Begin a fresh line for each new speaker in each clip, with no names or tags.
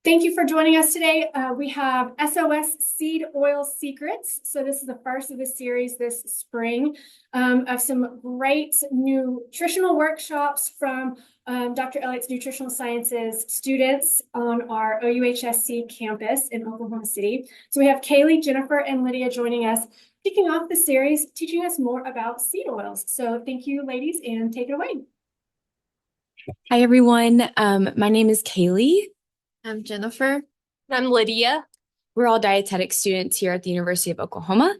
Thank you for joining us today. We have S.O.S. Seed Oil Secrets. So this is the first of the series this spring of some great nutritional workshops from Dr. Elliott's Nutritional Sciences students on our OUHSC campus in Oklahoma City. So we have Kaylee, Jennifer, and Lydia joining us, kicking off the series, teaching us more about seed oils. So thank you, ladies, and take it away.
Hi, everyone. My name is Kaylee.
I'm Jennifer.
And I'm Lydia.
We're all dietetic students here at the University of Oklahoma.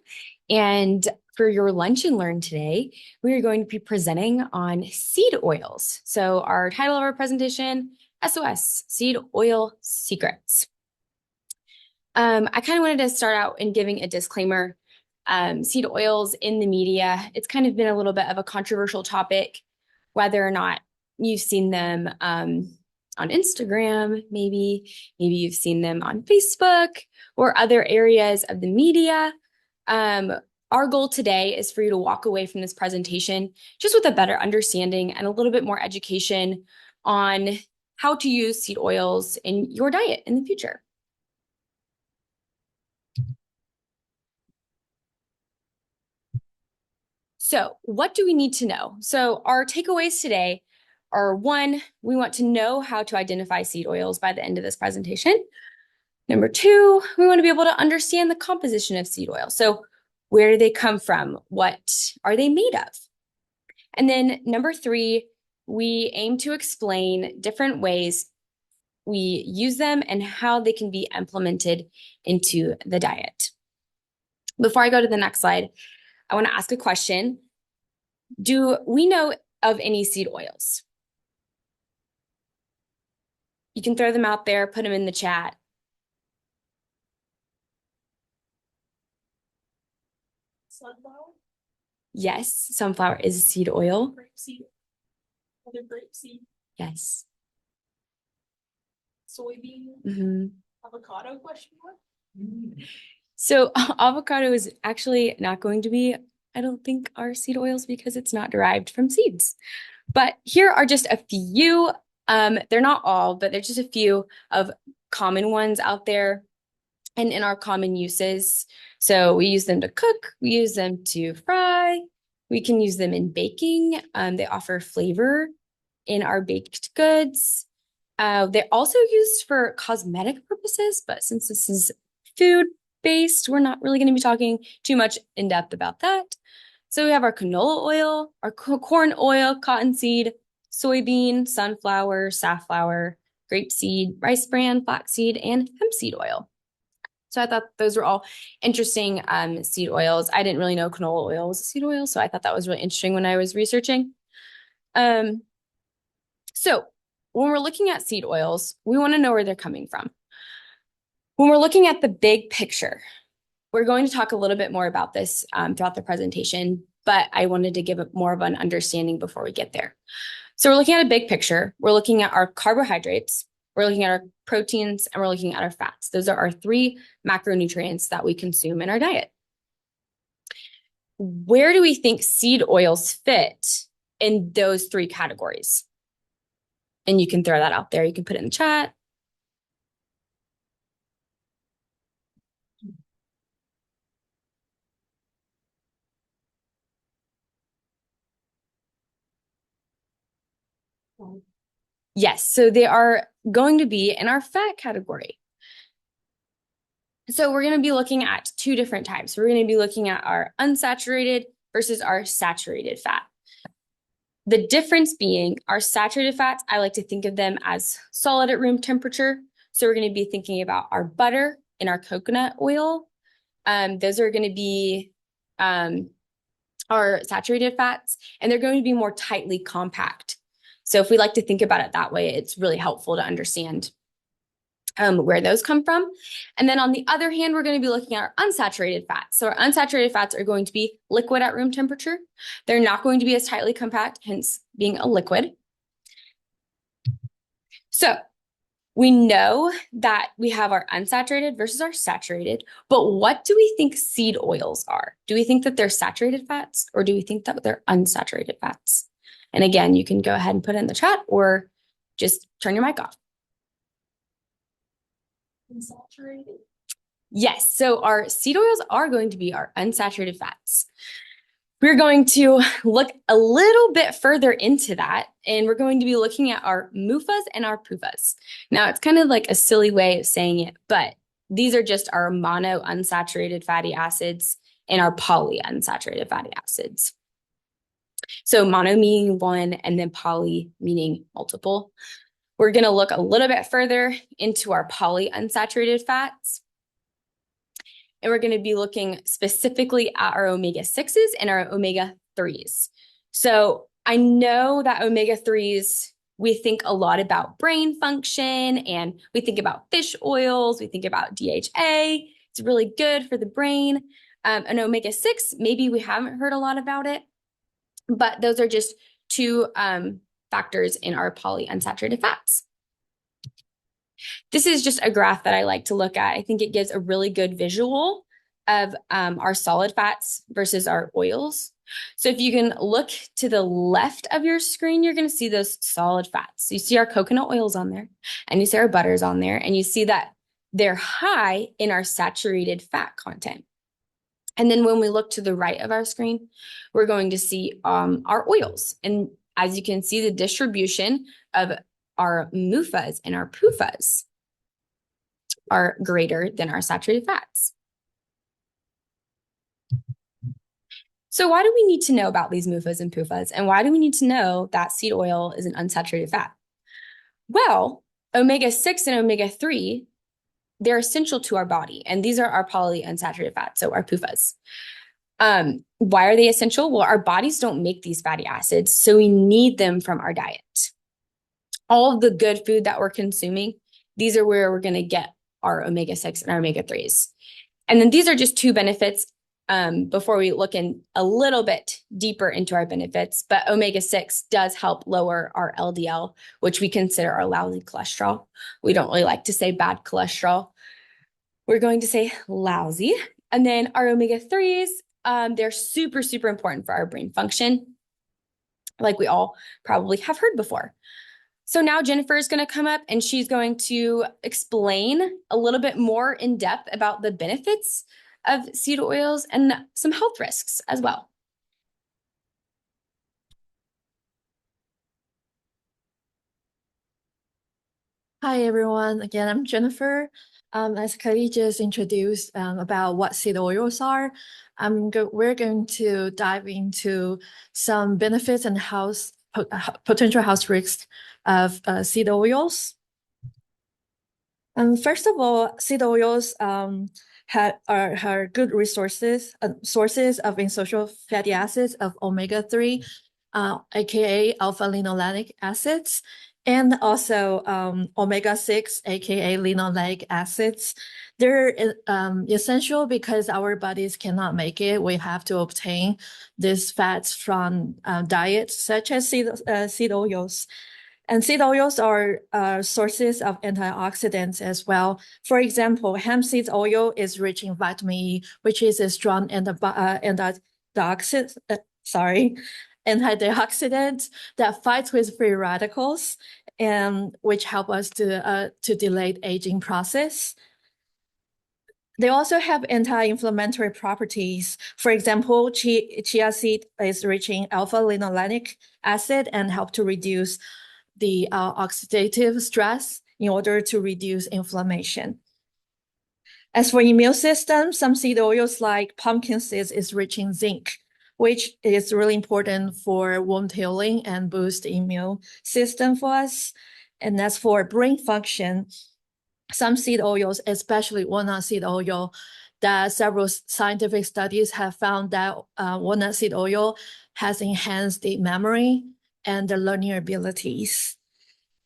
And for your lunch and learn today, we are going to be presenting on seed oils. So our title of our presentation, S.O.S. Seed Oil Secrets. I kind of wanted to start out in giving a disclaimer. Seed oils in the media, it's kind of been a little bit of a controversial topic, whether or not you've seen them on Instagram, maybe you've seen them on Facebook or other areas of the media. Our goal today is for you to walk away from this presentation just with a better understanding and a little bit more education on how to use seed oils in your diet in the future. So what do we need to know? So our takeaways today are, one, we want to know how to identify seed oils by the end of this presentation. Number two, we want to be able to understand the composition of seed oil. So where do they come from? What are they made of? And then number three, we aim to explain different ways we use them and how they can be implemented into the diet. Before I go to the next slide, I want to ask a question. Do we know of any seed oils? You can throw them out there, put them in the chat.
Sunflower?
Yes, sunflower is a seed oil.
Grapeseed. Other grapeseed.
Yes.
Soybean. Avocado, question mark?
So avocado is actually not going to be, I don't think, our seed oils because it's not derived from seeds. But here are just a few. They're not all, but they're just a few of common ones out there and in our common uses. So we use them to cook, we use them to fry, we can use them in baking. They offer flavor in our baked goods. They're also used for cosmetic purposes, but since this is food-based, we're not really going to be talking too much in depth about that. So we have our canola oil, our corn oil, cottonseed, soybean, sunflower, safflower, grapeseed, rice bran, flaxseed, and hemp seed oil. So I thought those were all interesting seed oils. I didn't really know canola oil was a seed oil, so I thought that was really interesting when I was researching. So when we're looking at seed oils, we want to know where they're coming from. When we're looking at the big picture, we're going to talk a little bit more about this throughout the presentation, but I wanted to give it more of an understanding before we get there. So we're looking at a big picture. We're looking at our carbohydrates, we're looking at our proteins, and we're looking at our fats. Those are our three macronutrients that we consume in our diet. Where do we think seed oils fit in those three categories? And you can throw that out there. You can put it in the chat. Yes, so they are going to be in our fat category. So we're going to be looking at two different types. We're going to be looking at our unsaturated versus our saturated fat. The difference being our saturated fats, I like to think of them as solid at room temperature. So we're going to be thinking about our butter and our coconut oil. Those are going to be our saturated fats, and they're going to be more tightly compact. So if we like to think about it that way, it's really helpful to understand where those come from. And then on the other hand, we're going to be looking at our unsaturated fats. So our unsaturated fats are going to be liquid at room temperature. They're not going to be as tightly compact, hence being a liquid. So we know that we have our unsaturated versus our saturated, but what do we think seed oils are? Do we think that they're saturated fats, or do we think that they're unsaturated fats? And again, you can go ahead and put it in the chat or just turn your mic off.
Unsaturated.
Yes, so our seed oils are going to be our unsaturated fats. We're going to look a little bit further into that, and we're going to be looking at our MUFAs and our PUFAs. Now, it's kind of like a silly way of saying it, but these are just our mono unsaturated fatty acids and our poly unsaturated fatty acids. So mono meaning one and then poly meaning multiple. We're going to look a little bit further into our poly unsaturated fats. And we're going to be looking specifically at our omega-6s and our omega-3s. So I know that omega-3s, we think a lot about brain function and we think about fish oils, we think about DHA. It's really good for the brain. An omega-6, maybe we haven't heard a lot about it, but those are just two factors in our polyunsaturated fats. This is just a graph that I like to look at. I think it gives a really good visual of our solid fats versus our oils. So if you can look to the left of your screen, you're going to see those solid fats. So you see our coconut oils on there, and you see our butters on there, and you see that they're high in our saturated fat content. And then when we look to the right of our screen, we're going to see our oils. And as you can see, the distribution of our MUFAs and our PUFAs are greater than our saturated fats. So why do we need to know about these MUFAs and PUFAs? And why do we need to know that seed oil is an unsaturated fat? Well, omega-6 and omega-3, they're essential to our body. And these are our polyunsaturated fats, so our PUFAs. Why are they essential? Well, our bodies don't make these fatty acids, so we need them from our diet. All of the good food that we're consuming, these are where we're going to get our omega-6 and our omega-3s. And then these are just two benefits before we look in a little bit deeper into our benefits. But omega-6 does help lower our LDL, which we consider our lousy cholesterol. We don't really like to say bad cholesterol. We're going to say lousy. And then our omega-3s, they're super, super important for our brain function, like we all probably have heard before. So now Jennifer is going to come up and she's going to explain a little bit more in depth about the benefits of seed oils and some health risks as well.
Hi, everyone. Again, I'm Jennifer. As Kelly just introduced about what seed oils are, we're going to dive into some benefits and potential health risks of seed oils. First of all, seed oils are good sources of essential fatty acids of omega-3, aka alpha-linolenic acids, and also omega-6, aka linoleic acids. They're essential because our bodies cannot make it. We have to obtain these fats from diets such as seed oils. And seed oils are sources of antioxidants as well. For example, hemp seed oil is rich in vitamin E, which is a strong antioxidant that fights with free radicals and which help us to delay aging process. They also have anti-inflammatory properties. For example, chia seed is rich in alpha-linolenic acid and help to reduce the oxidative stress in order to reduce inflammation. As for immune system, some seed oils like pumpkin seeds is rich in zinc, which is really important for wound healing and boost the immune system for us. And as for brain function, some seed oils, especially walnut seed oil, that several scientific studies have found that walnut seed oil has enhanced the memory and the learning abilities.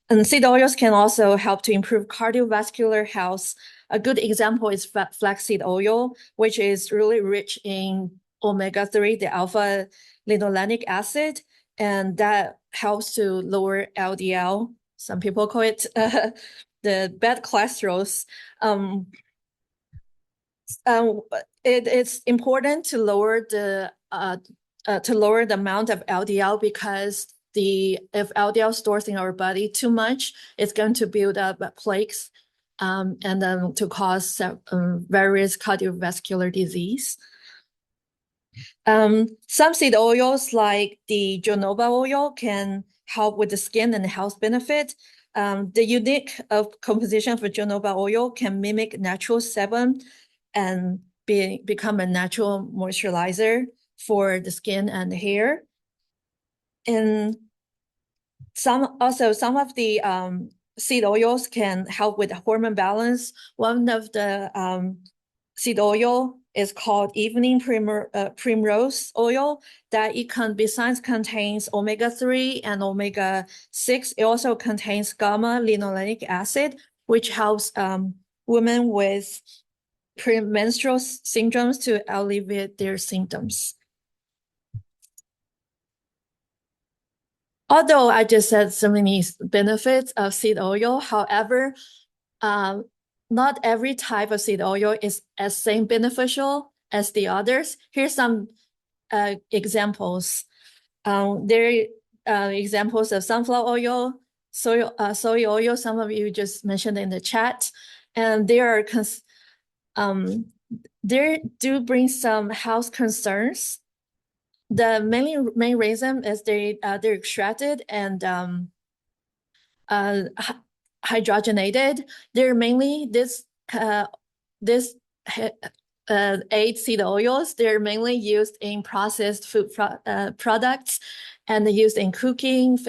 And seed oils can also help to improve cardiovascular health. A good example is flaxseed oil, which is really rich in omega-3, the alpha-linolenic acid, and that helps to lower LDL. Some people call it the bad cholesterol. It's important to lower the amount of LDL because if LDL stores in our body too much, it's going to build up plaques and then to cause various cardiovascular disease. Some seed oils like the jojoba oil can help with the skin and health benefit. The unique composition of jojoba oil can mimic natural sebum and become a natural moisturizer for the skin and the hair. And some of the seed oils can help with hormone balance. One of the seed oil is called evening primrose oil, that it can besides contains omega-3 and omega-6, it also contains gamma linolenic acid, which helps women with premenstrual syndromes to alleviate their symptoms. Although I just said so many benefits of seed oil, however, not every type of seed oil is as same beneficial as the others. Here's some examples. There are examples of sunflower oil, soy oil. Some of you just mentioned in the chat, and there do bring some health concerns. The main reason is they're extracted and hydrogenated. They're mainly this 8 seed oils. They're mainly used in processed food products and used in cooking,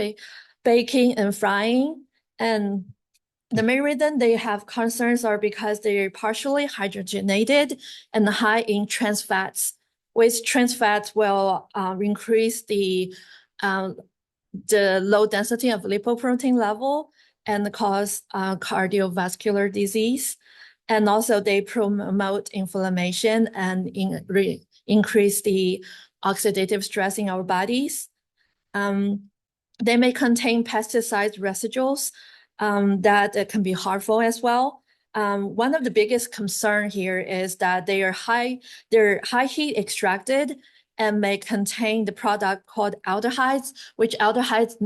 baking, and frying. And the main reason they have concerns are because they're partially hydrogenated and high in trans fats, which trans fats will increase the low density of lipoprotein level and cause cardiovascular disease. And also they promote inflammation and increase the oxidative stress in our bodies. They may contain pesticide residues that can be harmful as well. One of the biggest concern here is that they're high heat extracted and may contain the product called aldehydes, which aldehydes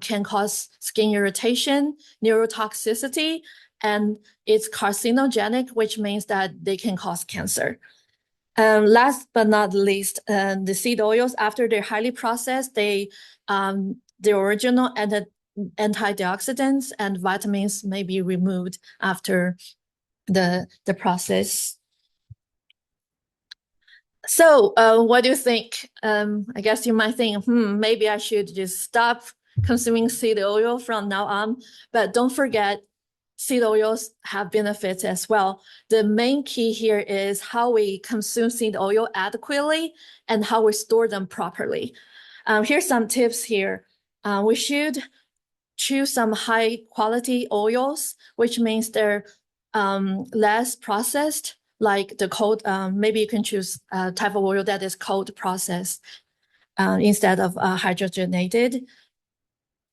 can cause skin irritation, neurotoxicity, and it's carcinogenic, which means that they can cause cancer. Last but not least, the seed oils, after they're highly processed, the original antioxidants and vitamins may be removed after the process. So what do you think? I guess you might think, maybe I should just stop consuming seed oil from now on, but don't forget, seed oils have benefits as well. The main key here is how we consume seed oil adequately and how we store them properly. Here's some tips here. We should choose some high quality oils, which means they're less processed, like the cold. Maybe you can choose a type of oil that is cold processed instead of hydrogenated.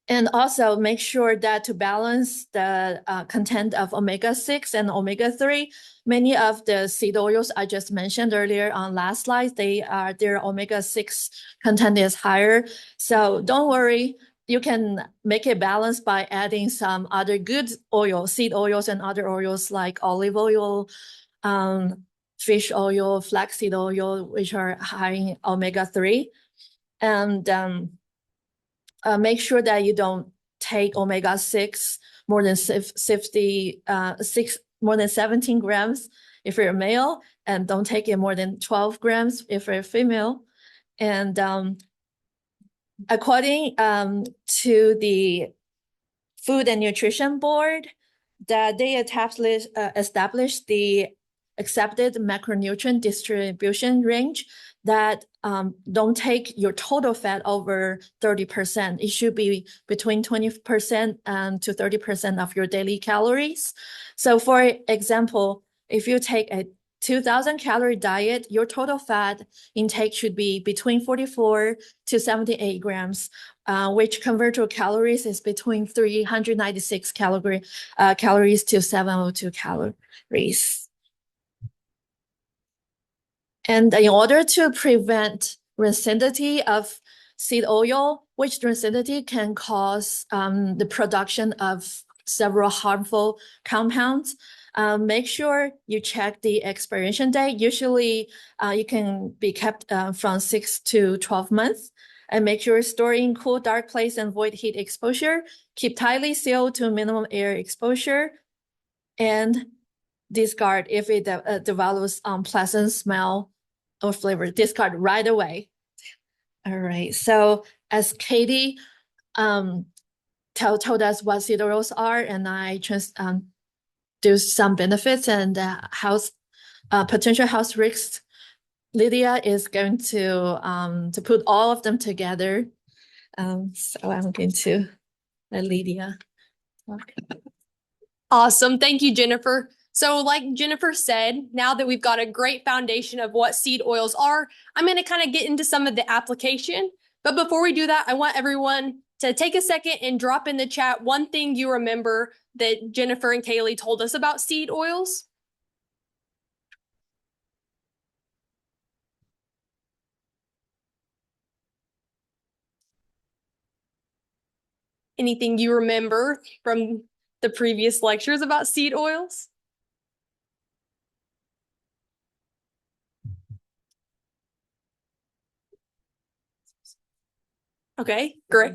And also make sure that to balance the content of omega-6 and omega-3, many of the seed oils I just mentioned earlier on last slide, their omega-6 content is higher. So don't worry, you can make it balanced by adding some other good oil, seed oils and other oils like olive oil, fish oil, flaxseed oil, which are high in omega-3. And make sure that you don't take omega-6 more than 17 grams if you're a male, and don't take it more than 12 grams if you're a female. And according to the Food and Nutrition Board, that they established the accepted macronutrient distribution range that don't take your total fat over 30%. It should be between 20% to 30% of your daily calories. So for example, if you take a 2,000 calorie diet, your total fat intake should be between 44 to 78 grams, which convert to calories is between 396 calories to 702 calories. And in order to prevent rancidity of seed oil, which rancidity can cause the production of several harmful compounds, Make sure you check the expiration date. Usually, you can be kept from 6 to 12 months. And make sure store in cool, dark place and avoid heat exposure. Keep tightly sealed to minimum air exposure. And discard if it develops unpleasant smell or flavor. Discard right away. All right. So as Katie told us what seed oils are, and I just do some benefits and potential health risks. Lydia is going to put all of them together. So I'm going to let Lydia talk.
Awesome. Thank you, Jennifer. So like Jennifer said, now that we've got a great foundation of what seed oils are, I'm going to kind of get into some of the application. But before we do that, I want everyone to take a second and drop in the chat one thing you remember that Jennifer and Kaylee told us about seed oils. Anything you remember from the previous lectures about seed oils? Okay, great.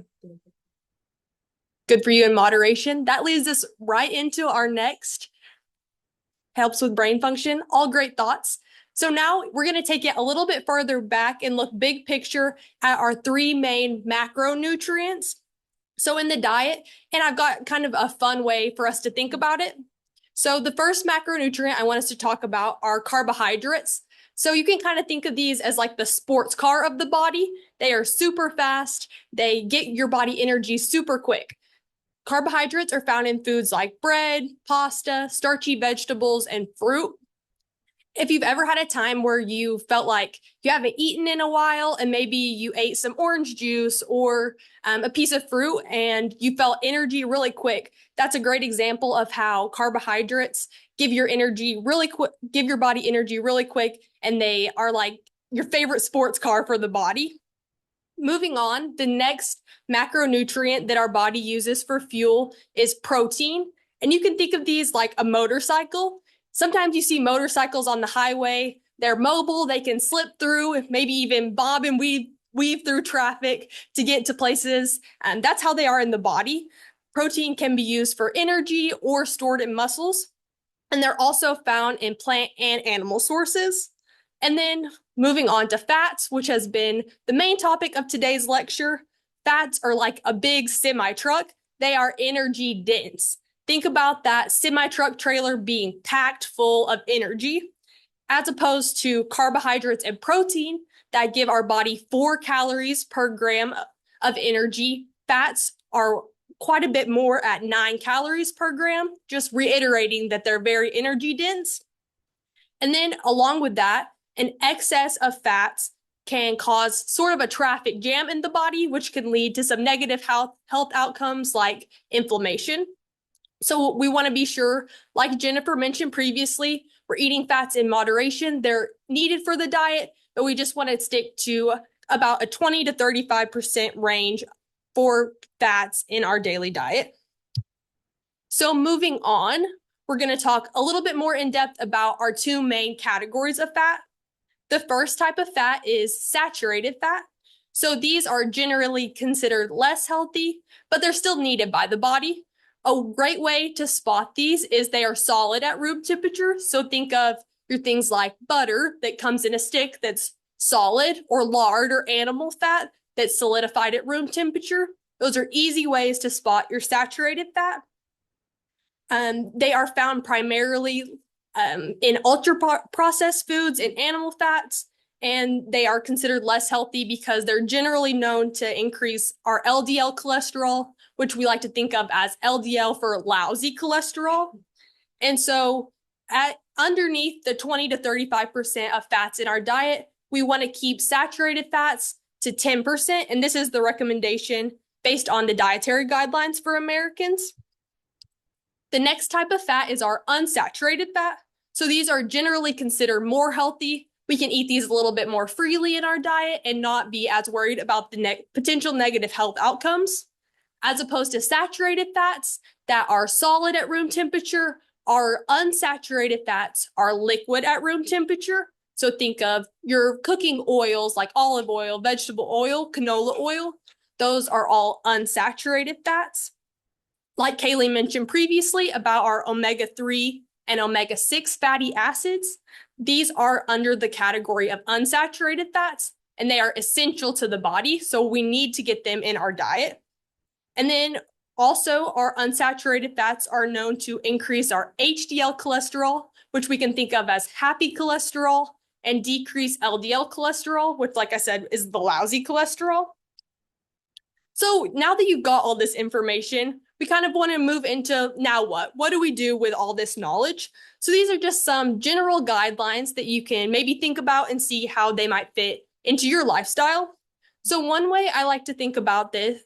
Good for you in moderation. That leads us right into our next helps with brain function. All great thoughts. So now we're going to take it a little bit further back and look big picture at our three main macronutrients. So in the diet, and I've got kind of a fun way for us to think about it. So the first macronutrient I want us to talk about are carbohydrates. So you can kind of think of these as like the sports car of the body. They are super fast. They get your body energy super quick. Carbohydrates are found in foods like bread, pasta, starchy vegetables, and fruit. If you've ever had a time where you felt like you haven't eaten in a while and maybe you ate some orange juice or a piece of fruit and you felt energy really quick, that's a great example of how carbohydrates give your energy really quick, give your body energy really quick, and they are like your favorite sports car for the body. Moving on, the next macronutrient that our body uses for fuel is protein. And you can think of these like a motorcycle. Sometimes you see motorcycles on the highway. They're mobile, they can slip through, maybe even bob and weave through traffic to get to places. And that's how they are in the body. Protein can be used for energy or stored in muscles. And they're also found in plant and animal sources. And then moving on to fats, which has been the main topic of today's lecture. Fats are like a big semi-truck. They are energy dense. Think about that semi-truck trailer being packed full of energy, as opposed to carbohydrates and protein that give our body 4 calories per gram of energy. Fats are quite a bit more at 9 calories per gram, just reiterating that they're very energy dense. And then along with that, an excess of fats can cause sort of a traffic jam in the body, which can lead to some negative health outcomes like inflammation. So we want to be sure, like Jennifer mentioned previously, we're eating fats in moderation. They're needed for the diet, but we just want to stick to about a 20 to 35% range for fats in our daily diet. So moving on, we're going to talk a little bit more in depth about our two main categories of fat. The first type of fat is saturated fat. So these are generally considered less healthy, but they're still needed by the body. A great way to spot these is they are solid at room temperature. So think of your things like butter that comes in a stick that's solid, or lard or animal fat that's solidified at room temperature. Those are easy ways to spot your saturated fat. They are found primarily in ultra-processed foods and animal fats, and they are considered less healthy because they're generally known to increase our LDL cholesterol, which we like to think of as LDL for lousy cholesterol. And so underneath the 20 to 35% of fats in our diet, we want to keep saturated fats to 10%, and this is the recommendation based on the dietary guidelines for Americans. The next type of fat is our unsaturated fat. So these are generally considered more healthy. We can eat these a little bit more freely in our diet and not be as worried about the potential negative health outcomes, as opposed to saturated fats that are solid at room temperature, our unsaturated fats are liquid at room temperature. So think of your cooking oils like olive oil, vegetable oil, canola oil. Those are all unsaturated fats. Like Kaylee mentioned previously about our omega-3 and omega-6 fatty acids, these are under the category of unsaturated fats, and they are essential to the body, so we need to get them in our diet. And then also, our unsaturated fats are known to increase our HDL cholesterol, which we can think of as happy cholesterol, and decrease LDL cholesterol, which, like I said, is the lousy cholesterol. So now that you've got all this information, we kind of want to move into now what? What do we do with all this knowledge? So these are just some general guidelines that you can maybe think about and see how they might fit into your lifestyle. So one way I like to think about this,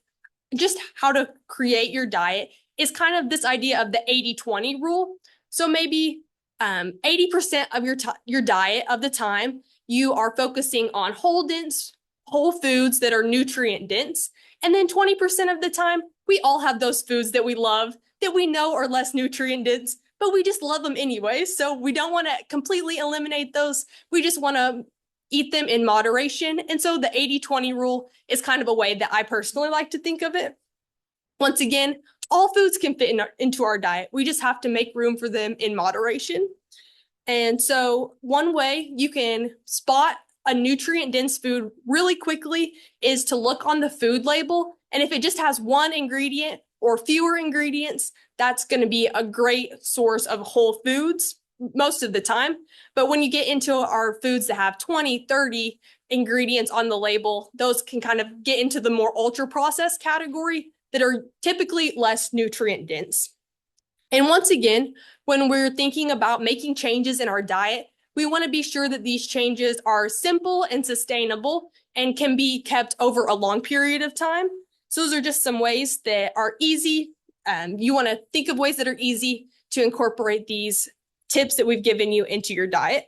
just how to create your diet, is kind of this idea of the 80-20 rule. So maybe 80% of your diet of the time, you are focusing on whole foods that are nutrient dense. And then 20% of the time, we all have those foods that we love that we know are less nutrient dense, but we just love them anyway. So we don't want to completely eliminate those. We just want to eat them in moderation. And so the 80-20 rule is kind of a way that I personally like to think of it. Once again, all foods can fit into our diet. We just have to make room for them in moderation. And so one way you can spot a nutrient-dense food really quickly is to look on the food label. And if it just has one ingredient or fewer ingredients, that's going to be a great source of whole foods most of the time. But when you get into our foods that have 20, 30 ingredients on the label, those can kind of get into the more ultra-processed category that are typically less nutrient-dense. And once again, when we're thinking about making changes in our diet, we want to be sure that these changes are simple and sustainable and can be kept over a long period of time. So those are just some ways that are easy. You want to think of ways that are easy to incorporate these tips that we've given you into your diet.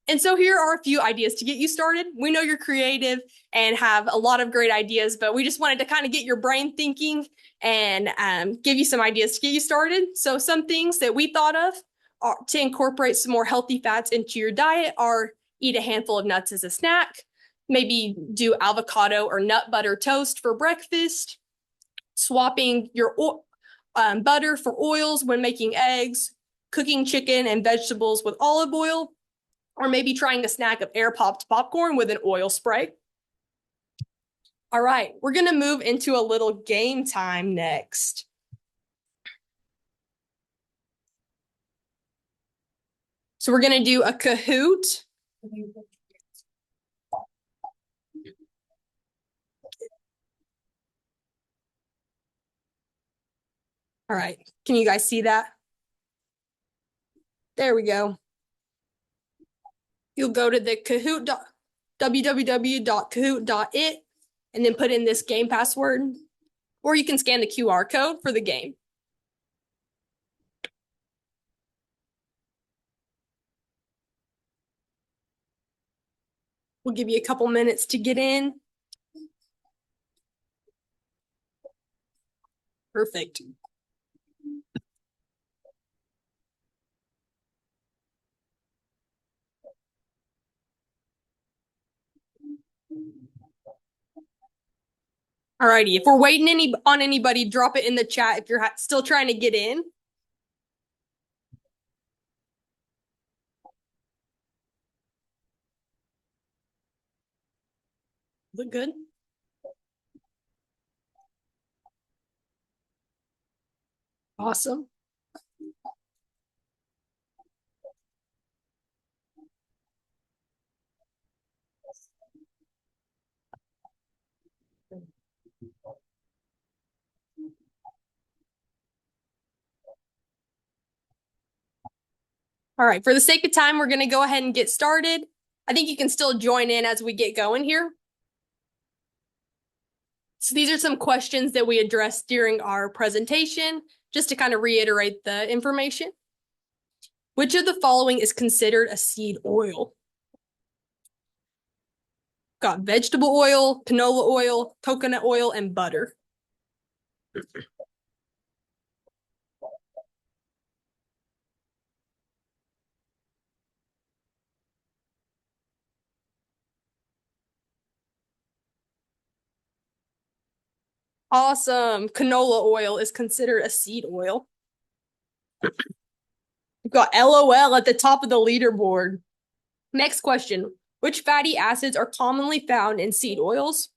And so here are a few ideas to get you started. We know you're creative and have a lot of great ideas, but we just wanted to kind of get your brain thinking and give you some ideas to get you started. So some things that we thought of to incorporate some more healthy fats into your diet are eat a handful of nuts as a snack, maybe do avocado or nut butter toast for breakfast, swapping your butter for oils when making eggs, cooking chicken and vegetables with olive oil, or maybe trying a snack of air popped popcorn with an oil spray. All right, we're going to move into a little game time next. So we're going to do a Kahoot. All right, can you guys see that? There we go. You'll go to the Kahoot, www.kahoot.it, and then put in this game password, or you can scan the QR code for the game. We'll give you a couple minutes to get in. Perfect. Alrighty, if we're waiting on anybody, drop it in the chat if you're still trying to get in. Look good? Awesome. All right, for the sake of time, we're going to go ahead and get started. I think you can still join in as we get going here. So these are some questions that we addressed during our presentation, just to kind of reiterate the information. Which of the following is considered a seed oil? Got vegetable oil, canola oil, coconut oil, and butter. Awesome. Canola oil is considered a seed oil. We've got LOL at the top of the leaderboard. Next question. Which fatty acids are commonly found in seed oils?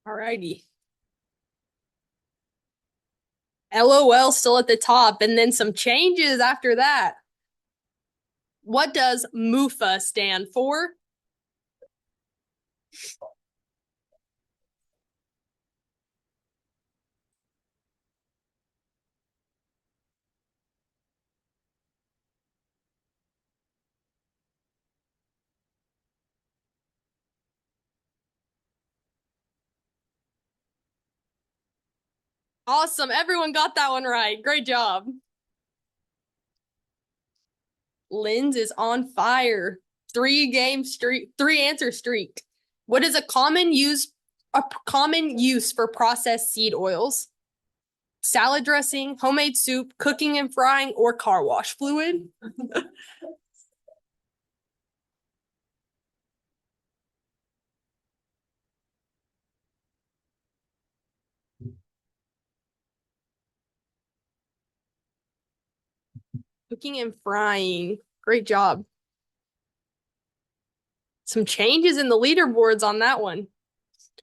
Alrighty. LOL still at the top, and then some changes after that. What does MUFA stand for? Awesome. Everyone got that one right. Great job. Linz is on fire. 3-answer streak. What is a common use for processed seed oils? Salad dressing, homemade soup, cooking and frying, or car wash fluid? Cooking and frying. Great job. Some changes in the leaderboards on that one.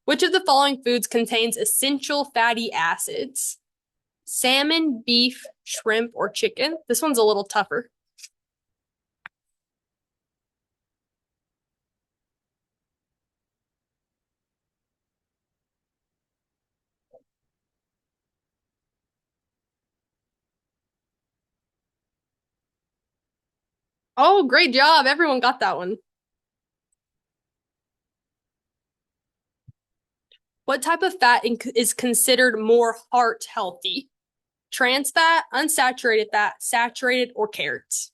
Which of the following foods contains essential fatty acids? Salmon, beef, shrimp, or chicken? This one's a little tougher. Oh, great job. Everyone got that one. What type of fat is considered more heart healthy? Trans fat, unsaturated fat, saturated, or carrots?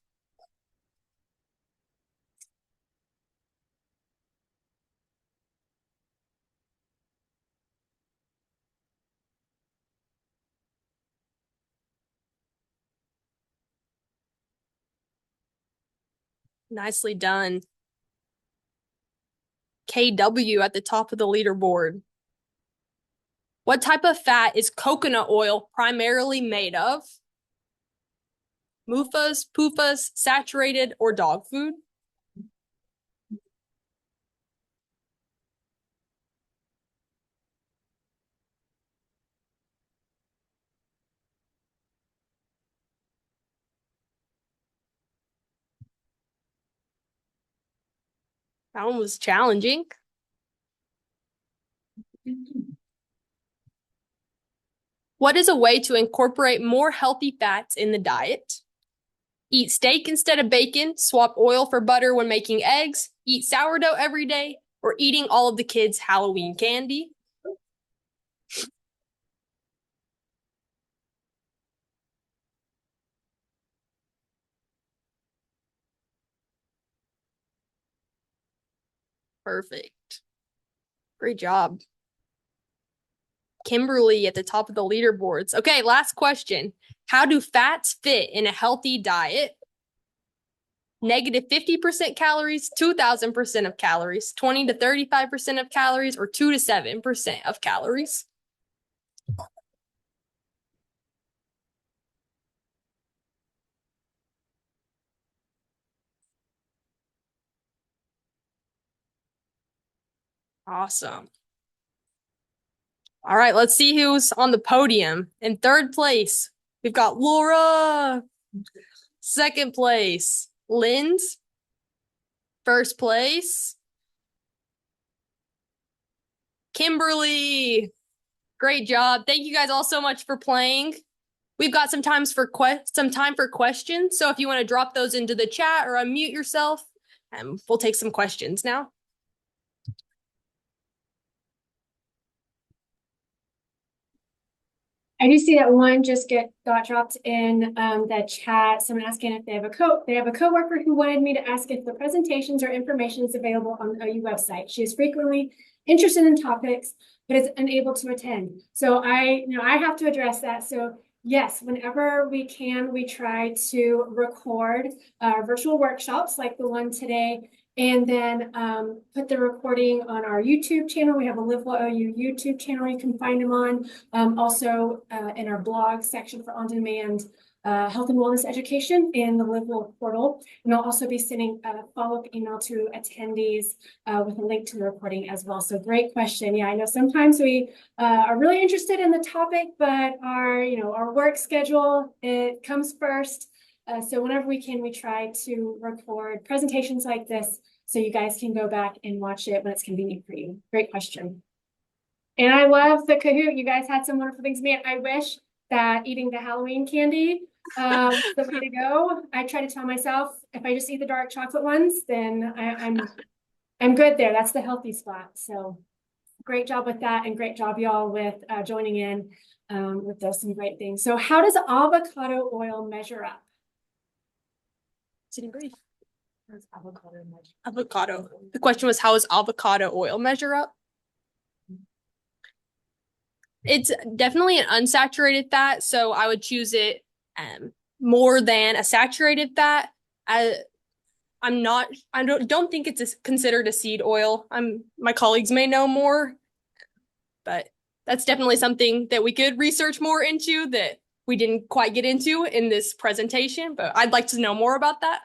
Nicely done. KW at the top of the leaderboard. What type of fat is coconut oil primarily made of? MUFAs, PUFAs, saturated, or dog food? That one was challenging. What is a way to incorporate more healthy fats in the diet? Eat steak instead of bacon, swap oil for butter when making eggs, eat sourdough every day, or eating all of the kids' Halloween candy? Perfect. Great job. Kimberly at the top of the leaderboards. Okay, last question. How do fats fit in a healthy diet? Negative 50% calories, 2,000% of calories, 20 to 35% of calories, or 2 to 7% of calories? Awesome. All right, let's see who's on the podium. In third place, we've got Laura. Second place, Linz. First place, Kimberly. Great job. Thank you guys all so much for playing. We've got some time for questions. So if you want to drop those into the chat or unmute yourself, we'll take some questions now.
I do see that one just got dropped in the chat. Someone asking if they have a coworker who wanted me to ask if the presentations or information is available on the OU website. She is frequently interested in topics, but is unable to attend. So I have to address that. So yes, whenever we can, we try to record virtual workshops like the one today, and then put the recording on our YouTube channel. We have a Live Well OU YouTube channel you can find them on. Also in our blog section for on-demand health and wellness education in the Live Well portal. And I'll also be sending a follow-up email to attendees with a link to the recording as well. So great question. Yeah, I know sometimes we are really interested in the topic, but our work schedule, it comes first. So whenever we can, we try to record presentations like this so you guys can go back and watch it when it's convenient for you. Great question. And I love the Kahoot. You guys had some wonderful things. Man, I wish that eating the Halloween candy was the way to go. I try to tell myself if I just eat the dark chocolate ones, then I'm good there. That's the healthy spot. So great job with that, and great job y'all with joining in with those some great things. So how does avocado oil measure up?
Sitting brief. Avocado. The question was, how does avocado oil measure up? It's definitely an unsaturated fat, so I would choose it more than a saturated fat. I don't think it's considered a seed oil. My colleagues may know more, but that's definitely something that we could research more into that we didn't quite get into in this presentation, but I'd like to know more about that.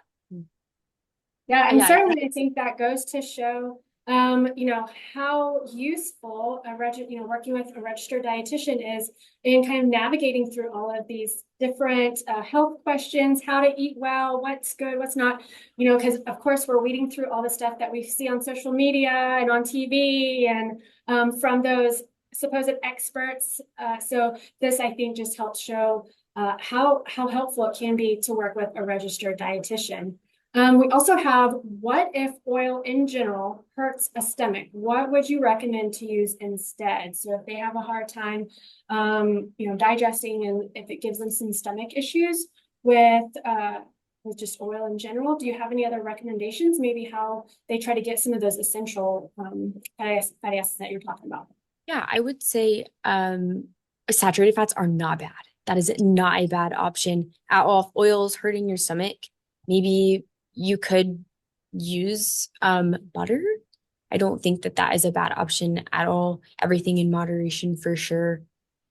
Yeah, and certainly I think that goes to show, how useful working with a registered dietitian is in kind of navigating through all of these different health questions, how to eat well, what's good, what's not, because of course we're weeding through all the stuff that we see on social media and on TV and from those supposed experts. So this, I think, just helps show how helpful it can be to work with a registered dietitian. We also have, what if oil in general hurts a stomach? What would you recommend to use instead? So if they have a hard time, digesting, and if it gives them some stomach issues with just oil in general, do you have any other recommendations? Maybe how they try to get some of those essential fatty acids that you're talking about?
Yeah, I would say saturated fats are not bad. That is not a bad option at all. If oil is hurting your stomach, maybe you could use butter. I don't think that is a bad option at all. Everything in moderation for sure.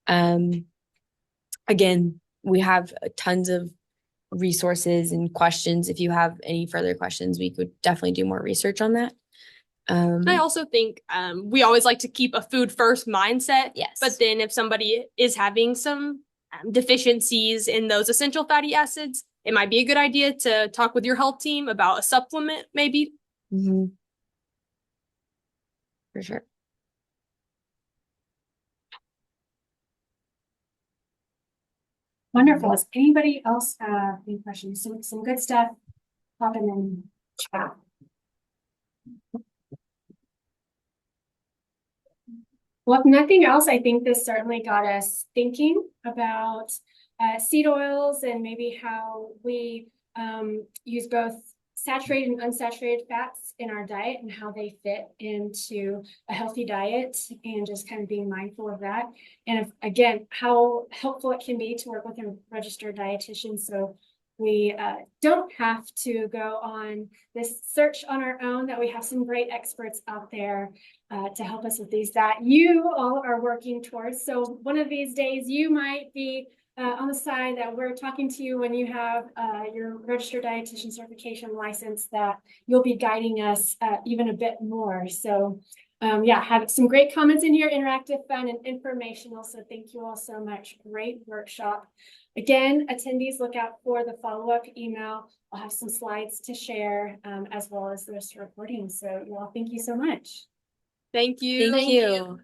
Again, we have tons of resources and questions. If you have any further questions, we could definitely do more research on that.
I also think we always like to keep a food first mindset.
Yes.
But then if somebody is having some deficiencies in those essential fatty acids, it might be a good idea to talk with your health team about a supplement, maybe.
Mm-hmm. For sure.
Wonderful. Does anybody else have any questions? Some good stuff popping in chat. Well, if nothing else, I think this certainly got us thinking about seed oils and maybe how we use both saturated and unsaturated fats in our diet and how they fit into a healthy diet, and just kind of being mindful of that. And again, how helpful it can be to work with a registered dietitian, so we don't have to go on this search on our own, that we have some great experts out there to help us with these that you all are working towards. So one of these days you might be on the side that we're talking to you when you have your registered dietitian certification license, that you'll be guiding us even a bit more. So have some great comments in here, interactive, fun, and informational. So thank you all so much. Great workshop. Again, attendees, look out for the follow-up email. I'll have some slides to share as well as the rest of the recording. So you all, thank you so much.
Thank you.
Thank you.